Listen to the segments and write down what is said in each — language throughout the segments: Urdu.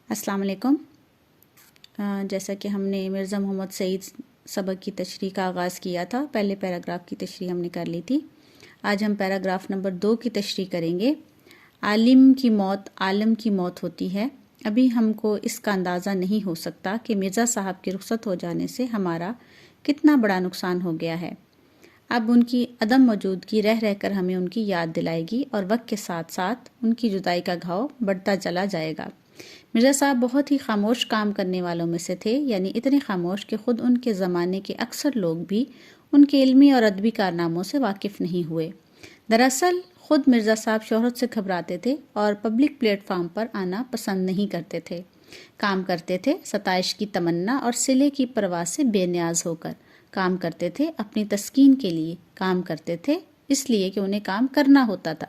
السلام علیکم۔ جیسا کہ ہم نے مرزا محمد سعید سبق کی تشریح کا آغاز کیا تھا، پہلے پیراگراف کی تشریح ہم نے کر لی تھی۔ آج ہم پیراگراف نمبر 2 کی تشریح کریں گے۔ عالم کی موت عالم کی موت ہوتی ہے۔ ابھی ہم کو اس کا اندازہ نہیں ہو سکتا کہ مرزا صاحب کے رخصت ہو جانے سے ہمارا کتنا بڑا نقصان ہو گیا ہے۔ اب ان کی عدم موجودگی رہ رہ کر ہمیں ان کی یاد دلائے گی اور وقت کے ساتھ ساتھ ان کی جدائی کا گھاؤ بڑھتا چلا جائے گا۔ مرزا صاحب بہت ہی خاموش کام کرنے والوں میں سے تھے، یعنی اتنے خاموش کہ خود ان کے زمانے کے اکثر لوگ بھی ان کے علمی اور ادبی کارناموں سے واقف نہیں ہوئے۔ دراصل خود مرزا صاحب شہرت سے گھبراتے تھے اور پبلک پلیٹ فارم پر آنا پسند نہیں کرتے تھے۔ کام کرتے تھے ستائش کی تمنا اور صلے کی پرواہ سے بے نیاز ہو کر۔ کام کرتے تھے اپنی تسکین کے لیے، کام کرتے تھے اس لیے کہ انہیں کام کرنا ہوتا تھا۔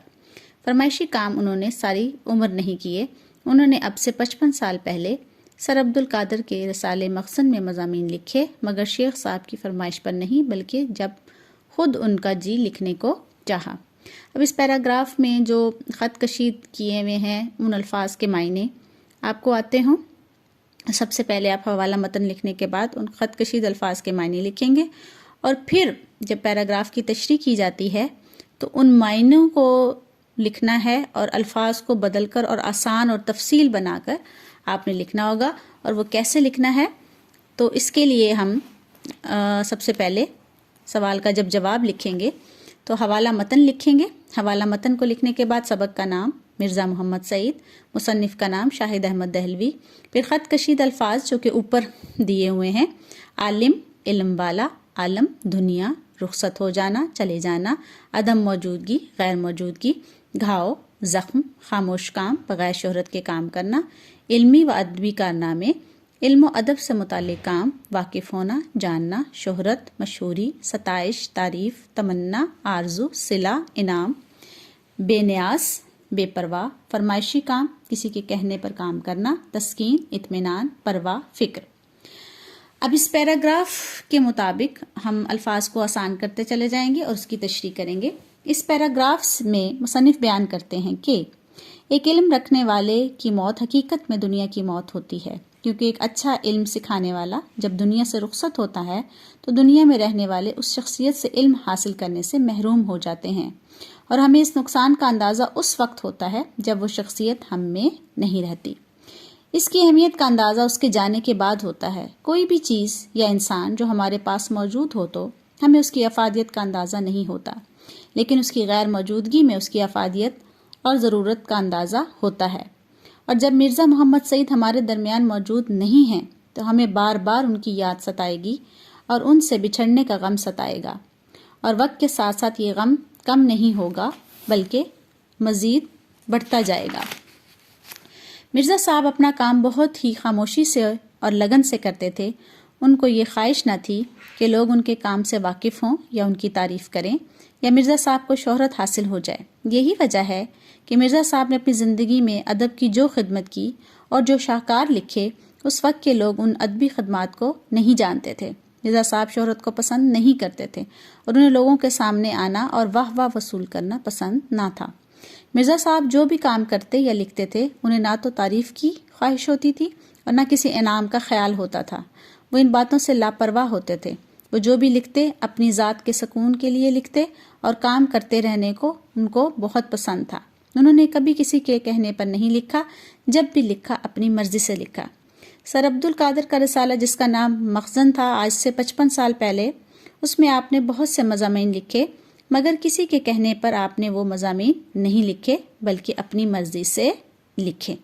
فرمائشی کام انہوں نے ساری عمر نہیں کیے۔ انہوں نے اب سے 55 سال پہلے سر عبدالقادر کے رسالے مخزن میں مضامین لکھے، مگر شیخ صاحب کی فرمائش پر نہیں، بلکہ جب خود ان کا جی لکھنے کو چاہا۔ اب اس پیراگراف میں جو خط کشید کیے ہوئے ہیں ان الفاظ کے معنی آپ کو آتے ہوں۔ سب سے پہلے آپ حوالہ متن لکھنے کے بعد ان خط کشید الفاظ کے معنی لکھیں گے، اور پھر جب پیراگراف کی تشریح کی جاتی ہے تو ان معنیوں کو لکھنا ہے اور الفاظ کو بدل کر اور آسان اور تفصیل بنا کر آپ نے لکھنا ہوگا۔ اور وہ کیسے لکھنا ہے تو اس کے لیے ہم سب سے پہلے سوال کا جب جواب لکھیں گے تو حوالہ متن لکھیں گے۔ حوالہ متن کو لکھنے کے بعد سبق کا نام مرزا محمد سعید، مصنف کا نام شاہد احمد دہلوی، پھر خط کشید الفاظ جو کہ اوپر دیے ہوئے ہیں: عالم، علم والا، عالم، دنیا، رخصت ہو جانا، چلے جانا، عدم موجودگی، غیر موجودگی، گھاؤ، زخم، خاموش کام، بغیر شہرت کے کام کرنا، علمی و ادبی کارنامے، علم و ادب سے متعلق کام، واقف ہونا، جاننا، شہرت، مشہوری، ستائش، تعریف، تمنا، آرزو، صلہ، انعام، بے نیاز، بے پرواہ، فرمائشی کام، کسی کے کہنے پر کام کرنا، تسکین، اطمینان، پرواہ، فکر۔ اب اس پیراگراف کے مطابق ہم الفاظ کو آسان کرتے چلے جائیں گے اور اس کی تشریح کریں گے۔ اس پیراگراف میں مصنف بیان کرتے ہیں کہ ایک علم رکھنے والے کی موت حقیقت میں دنیا کی موت ہوتی ہے، کیونکہ ایک اچھا علم سکھانے والا جب دنیا سے رخصت ہوتا ہے تو دنیا میں رہنے والے اس شخصیت سے علم حاصل کرنے سے محروم ہو جاتے ہیں، اور ہمیں اس نقصان کا اندازہ اس وقت ہوتا ہے جب وہ شخصیت ہم میں نہیں رہتی۔ اس کی اہمیت کا اندازہ اس کے جانے کے بعد ہوتا ہے۔ کوئی بھی چیز یا انسان جو ہمارے پاس موجود ہو تو ہمیں اس کی افادیت کا اندازہ نہیں ہوتا، لیکن اس کی غیر موجودگی میں اس کی افادیت اور ضرورت کا اندازہ ہوتا ہے۔ اور جب مرزا محمد سعید ہمارے درمیان موجود نہیں ہیں تو ہمیں بار بار ان کی یاد ستائے گی اور ان سے بچھڑنے کا غم ستائے گا، اور وقت کے ساتھ ساتھ یہ غم کم نہیں ہوگا بلکہ مزید بڑھتا جائے گا۔ مرزا صاحب اپنا کام بہت ہی خاموشی سے اور لگن سے کرتے تھے۔ ان کو یہ خواہش نہ تھی کہ لوگ ان کے کام سے واقف ہوں یا ان کی تعریف کریں یا مرزا صاحب کو شہرت حاصل ہو جائے۔ یہی وجہ ہے کہ مرزا صاحب نے اپنی زندگی میں ادب کی جو خدمت کی اور جو شاہکار لکھے، اس وقت کے لوگ ان ادبی خدمات کو نہیں جانتے تھے۔ مرزا صاحب شہرت کو پسند نہیں کرتے تھے اور انہیں لوگوں کے سامنے آنا اور واہ واہ وصول کرنا پسند نہ تھا۔ مرزا صاحب جو بھی کام کرتے یا لکھتے تھے انہیں نہ تو تعریف کی خواہش ہوتی تھی اور نہ کسی انعام کا خیال ہوتا تھا۔ وہ ان باتوں سے لاپرواہ ہوتے تھے۔ وہ جو بھی لکھتے اپنی ذات کے سکون کے لیے لکھتے اور کام کرتے رہنے کو ان کو بہت پسند تھا۔ انہوں نے کبھی کسی کے کہنے پر نہیں لکھا، جب بھی لکھا اپنی مرضی سے لکھا۔ سر عبدالقادر کا رسالہ جس کا نام مخزن تھا، آج سے 55 سال پہلے اس میں آپ نے بہت سے مضامین لکھے، مگر کسی کے کہنے پر آپ نے وہ مضامین نہیں لکھے بلکہ اپنی مرضی سے لکھے۔